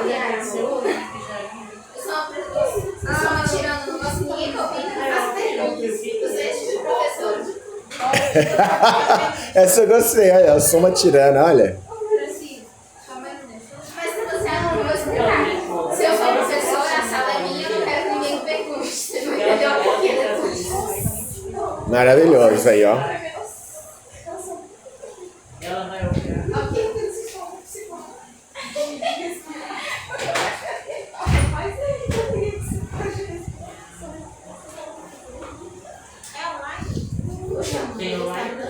Eu sou uma tirana, não gosto de ninguém que opina, não faço perguntas. Você é tipo professora. Essa eu gostei, olha, eu sou uma tirana, olha. Mas se você acha que eu vou explicar. Se eu sou professora, a sala é minha, eu não quero que ninguém me pergunte. Você não entendeu a porquê depois. Maravilhoso aí, ó. Ela vai operar. Tem online?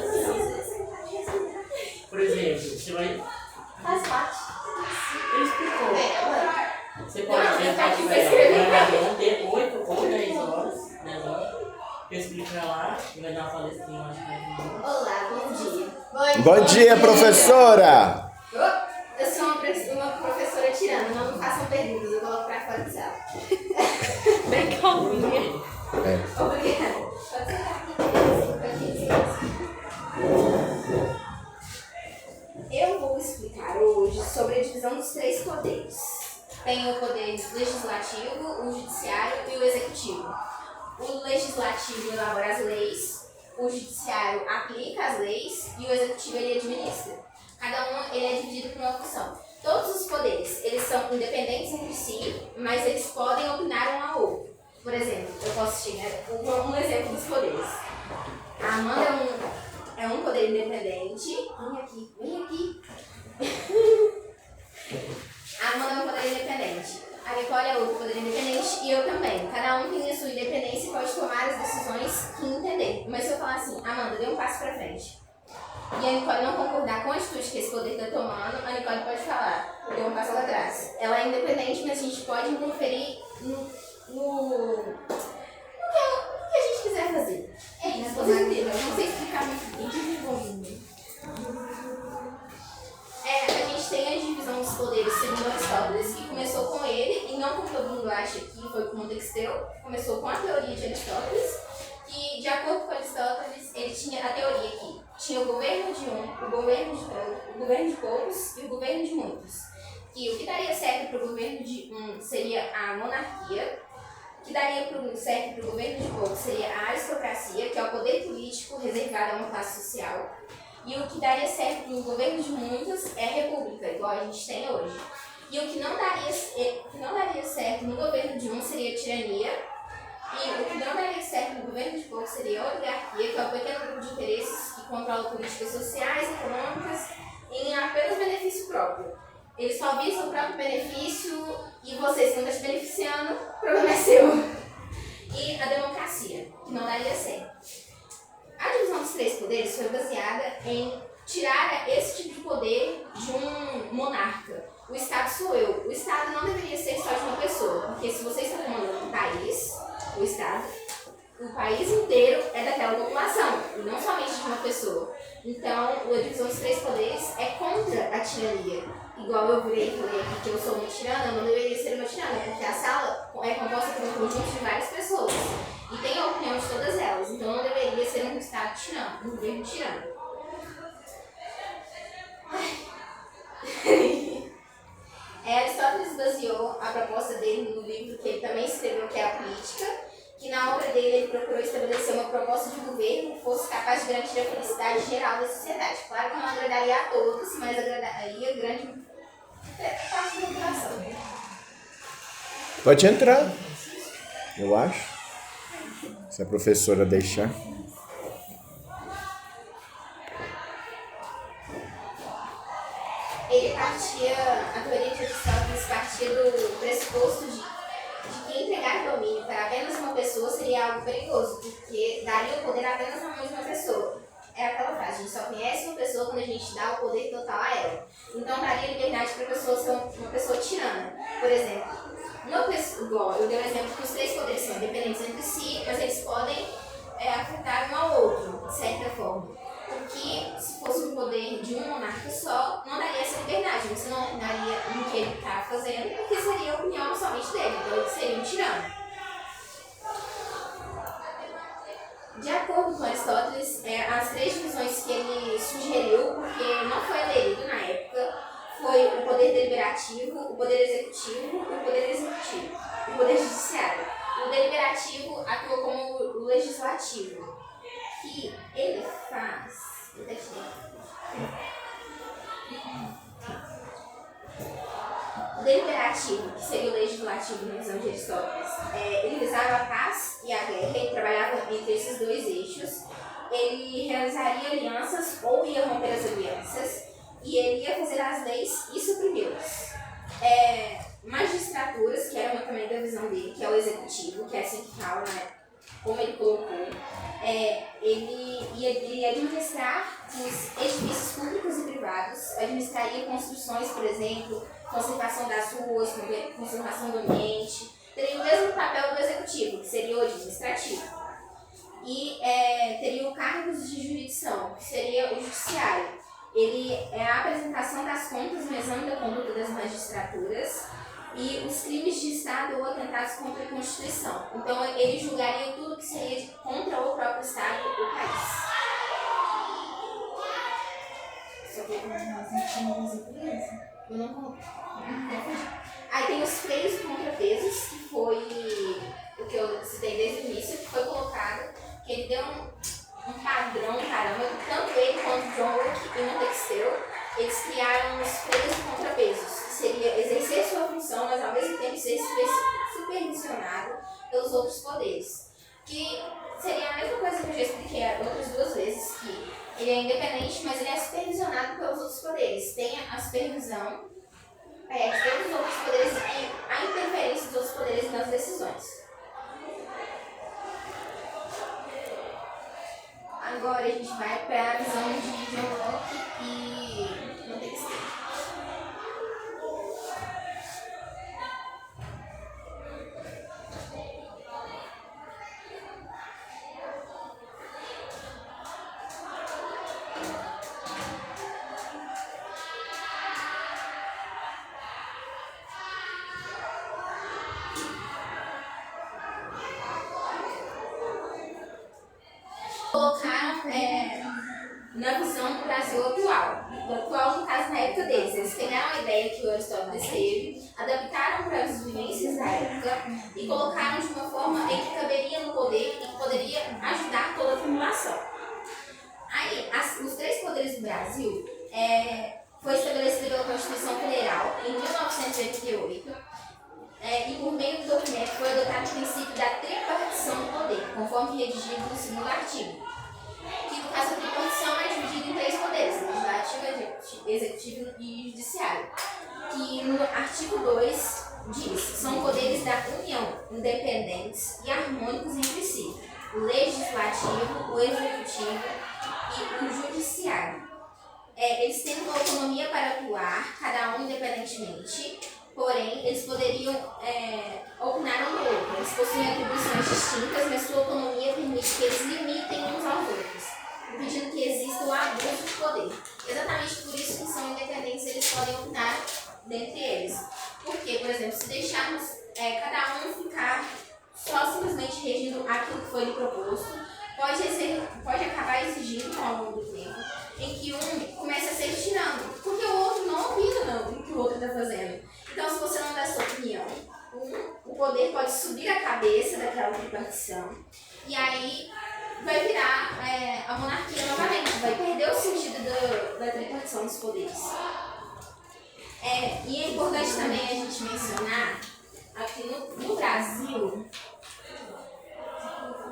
Por exemplo, você vai. Faz parte. Ele explicou. Você pode sentar aqui vai 8 ou 10 horas. 10 horas. Eu explico pra lá e vai dar uma palestrinha, eu acho que vai. Olá, bom dia. Bom dia, professora! Eu sou uma professora tirana, não me façam perguntas, eu coloco pra fora de sala. Bem calminha. Obrigada. Pode sentar aqui. Eu vou explicar hoje sobre a divisão dos 3 poderes. Tem o poder legislativo, o judiciário e o executivo. O legislativo elabora as leis, o judiciário aplica as leis e o executivo ele administra. Cada um ele é dividido por uma função. Todos os poderes eles são independentes entre si, mas eles podem opinar um ao outro. Por exemplo, eu posso chegar um exemplo dos poderes. A Amanda é um poder independente. Vem aqui. A Amanda é um poder independente. A Nicole é outro poder independente e eu também. Cada um tem a sua independência e pode tomar as decisões que entender. Mas se eu falar assim, Amanda, dê um passo pra frente, e a Nicole não concordar com a atitude que esse poder está tomando, a Nicole pode falar, dê um passo pra trás. Ela é independente, mas a gente pode interferir no que a gente quiser fazer. É isso, vocês entenderam? Eu não sei explicar muito bem, desenvolvendo. A gente tem a divisão dos poderes segundo Aristóteles, que começou com ele, e não como todo mundo acha que foi com Montesquieu, começou com a teoria de Aristóteles, que de acordo com Aristóteles, ele tinha a teoria que tinha o governo de um, o governo de poucos e o governo de muitos. Que o que daria certo para o governo de um seria a monarquia, o que daria certo para o governo de poucos seria a aristocracia, que é o poder político reservado a uma classe social. E o que daria certo para o governo de muitos é a república, igual a gente tem hoje. E o que não daria certo no governo de um seria a tirania. E o que não daria certo no governo de poucos seria a oligarquia, que é o pequeno grupo de interesses que controla políticas sociais e econômicas em apenas benefício próprio. Eles só visam o próprio benefício e vocês não estão se beneficiando, o problema é seu. E a democracia, que não daria certo. A divisão dos 3 poderes foi baseada em tirar esse tipo de poder de um monarca. O Estado sou eu. O Estado não deveria ser só de uma pessoa, porque se você está comandando um país, o Estado, o país inteiro é daquela população, e não somente de uma pessoa. Então, a divisão dos 3 poderes é contra a tirania. Igual eu falei aqui que eu sou uma tirana, eu não deveria ser uma tirana, porque a sala é composta por um conjunto de várias pessoas. E tem a opinião de todas elas, então não deveria ser um Estado tirano, um governo tirano. Aristóteles baseou a proposta dele no livro que ele também escreveu, que é a Política, que na obra dele ele procurou estabelecer uma proposta de governo que fosse capaz de garantir a felicidade geral da sociedade. Claro que não agradaria a todos, mas agradaria a grande parte da população. Pode entrar, eu acho. Se a professora deixar. A teoria de Aristóteles partia do pressuposto de que entregar domínio para apenas uma pessoa seria algo perigoso, porque daria o poder apenas a uma pessoa. É aquela frase, a gente só conhece uma pessoa quando a gente dá o poder total a ela. Então daria liberdade para a pessoa ser uma pessoa tirana. Por exemplo, igual eu dei um exemplo que os 3 poderes são independentes entre si, mas eles podem afetar um ao outro, de certa forma. Porque se fosse um poder de um monarca só, não daria essa liberdade. Você não opinaria no que ele está fazendo, porque seria a opinião somente dele. Então ele seria um tirano. De acordo com Aristóteles, as 3 divisões que ele sugeriu, porque não foi aderido na época, foi o poder deliberativo, o poder executivo, o poder executivo, o poder judiciário. O deliberativo atua como o legislativo, que ele faz... O deliberativo, que seria o legislativo na visão de Aristóteles, ele visava a paz e a guerra, ele trabalhava entre esses dois eixos, ele realizaria alianças ou ia romper as alianças, e ele ia fazer as leis e suprimi-las. Magistraturas, que era uma também da visão dele, que é o executivo, que é assim que fala, né, como ele colocou, ele ia administrar os edifícios públicos e privados, administraria construções, por exemplo, conservação das ruas, conservação do ambiente, teria o mesmo papel do executivo, que seria o administrativo. E teria o cargos de jurisdição, que seria o judiciário. Ele é a apresentação das contas no exame da conduta das magistraturas e os crimes de Estado ou atentados contra a Constituição. Então, ele julgaria tudo que seria contra o próprio Estado ou país. Só que eu não... Aí tem os freios e contrapesos, que foi o que eu citei desde o início, que foi colocado, que ele deu um padrão, caramba, tanto ele quanto John Locke e Montesquieu, eles criaram os freios e contrapesos, que seria exercer sua função, mas ao mesmo tempo ser supervisionado pelos outros poderes. Que seria a mesma coisa que eu já expliquei outras duas vezes, que ele é independente, mas ele é supervisionado pelos outros poderes. Tem a supervisão dos outros poderes e a interferência dos outros poderes nas decisões. Agora a gente vai para a visão de John Locke e Montesquieu. Colocaram na visão do Brasil atual, no caso na época deles. Eles pegaram a ideia que o Aristóteles teve, adaptaram para as vivências da época e colocaram de uma forma em que caberia no poder e que poderia ajudar toda a formulação. Aí, os três poderes do Brasil foi estabelecido pela Constituição Federal em 1988. E por meio do documento foi adotado o princípio da tripartição do poder, conforme redigido no segundo artigo. Que no caso a tripartição é dividida em três poderes, legislativo, executivo e judiciário. Que no artigo 2 diz: são poderes da União, independentes e harmônicos entre si, o legislativo, o executivo e o judiciário. Eles têm uma autonomia para atuar, cada um independentemente. Porém, eles poderiam opinar um no outro. Eles possuem atribuições distintas, mas sua autonomia permite que eles limitem uns aos outros, impedindo que exista o abuso de poder. Exatamente por isso que são independentes, eles podem opinar dentre eles. Porque, por exemplo, se deixarmos cada um ficar só simplesmente regindo aquilo que foi lhe proposto, pode acabar exigindo ao longo do tempo em que um começa a ser tirando, porque o outro não opina no que o outro está fazendo. Então, se você não dá sua opinião, o poder pode subir a cabeça daquela tripartição e aí vai virar a monarquia novamente, vai perder o sentido da tripartição dos poderes. E é importante também a gente mencionar aqui no Brasil,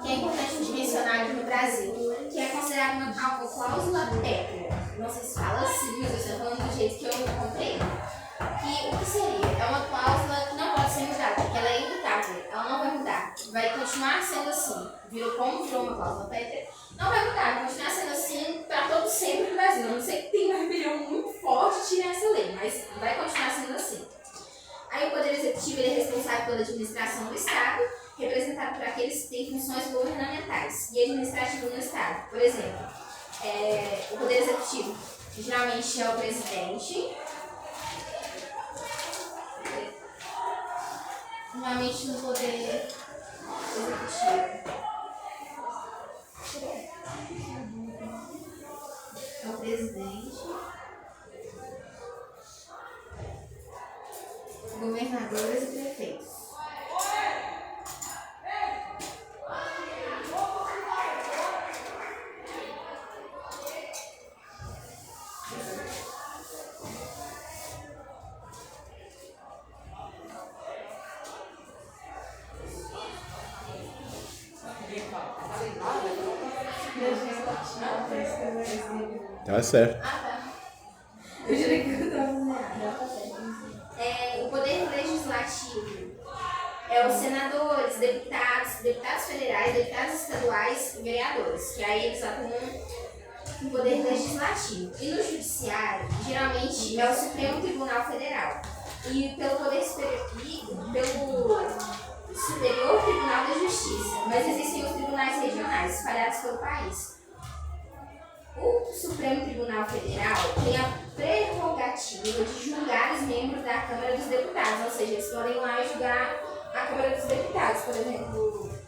que é importante a gente mencionar aqui no Brasil, que é considerada uma cláusula pétrea. Não sei se fala assim, mas eu estou falando do jeito que eu comprei. Que o que seria? É uma cláusula que não pode ser mudada, porque ela é imutável, ela não vai mudar, vai continuar sendo assim. Como virou uma cláusula pétrea, não vai mudar, vai continuar sendo assim para todo sempre no Brasil. Eu não sei que tem uma rebelião muito forte tirar essa lei, mas vai continuar sendo assim. Aí o Poder Executivo ele é responsável pela administração do Estado, representado por aqueles que têm funções governamentais, e administrativo no Estado. Por exemplo, o Poder Executivo geralmente é o presidente. Normalmente no Poder Executivo é o presidente. governadores e prefeitos. Tá certo. Eu jurei que eu estava o poder legislativo é os senadores, deputados federais, deputados estaduais e vereadores, que aí eles atuam no poder legislativo. E no judiciário, geralmente é o Supremo Tribunal Federal. E pelo poder superior, pelo Superior Tribunal da Justiça. Mas existem os tribunais regionais espalhados pelo país. O Supremo Tribunal Federal tem a prerrogativa de julgar os membros da Câmara dos Deputados, ou seja, eles podem ir lá julgar a Câmara dos Deputados, por exemplo.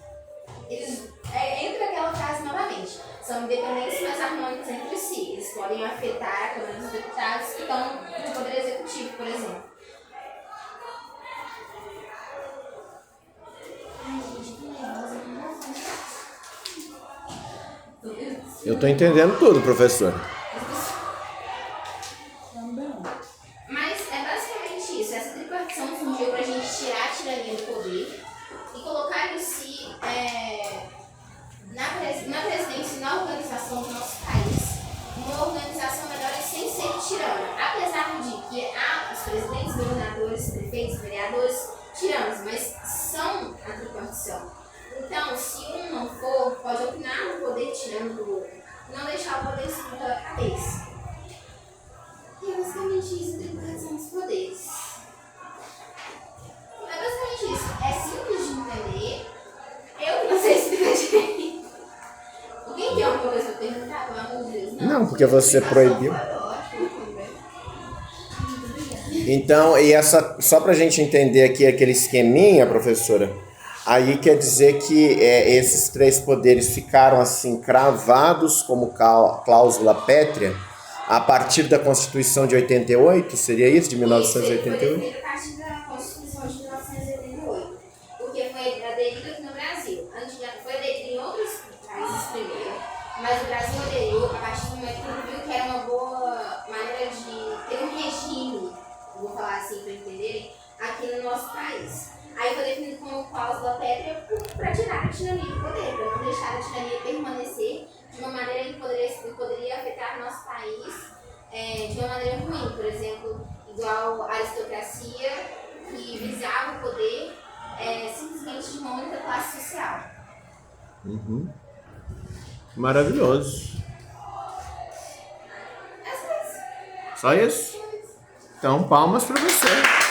Eles entra aquela frase novamente, são independentes, mas harmônicos entre si. Eles podem afetar a Câmara dos Deputados que estão no Poder Executivo, por exemplo. Eu tô entendendo tudo, professor. Mas é basicamente isso. Essa tripartição surgiu para a gente tirar a tirania do poder e colocar em si na presidência e na organização do nosso país uma organização melhor e sem ser tirana. Apesar de que há os presidentes, governadores, prefeitos, vereadores tiranos, mas são a tripartição. Então, se um não for, pode opinar no poder tirano do outro, não deixar o poder subir pela cabeça. E é basicamente isso, a tripartição dos poderes. É basicamente isso. É simples de entender. Eu não sei explicar direito. Alguém tem alguma coisa pra perguntar? Pelo amor de Deus. Não, porque você proibiu. Então, e essa, só pra gente entender aqui aquele esqueminha, professora, aí quer dizer que esses três poderes ficaram assim cravados como cláusula pétrea a partir da Constituição de 88? Seria isso, de 1988? Foi a partir da Constituição de 1988, porque foi aderido aqui no Brasil. Antes foi aderido em outros países primeiro, mas o Brasil aderiu a partir do momento que ele viu que era uma boa maneira de ter um regime, vou falar assim para entenderem, aqui no nosso país. Aí foi definido como cláusula pétrea para tirar a tirania do poder, para não deixar a tirania permanecer de uma maneira que poderia afetar nosso país de uma maneira ruim. Por exemplo, igual a aristocracia, que visava o poder simplesmente de uma única classe social. Uhum. Maravilhoso. É só isso. Só isso? Então, palmas para você.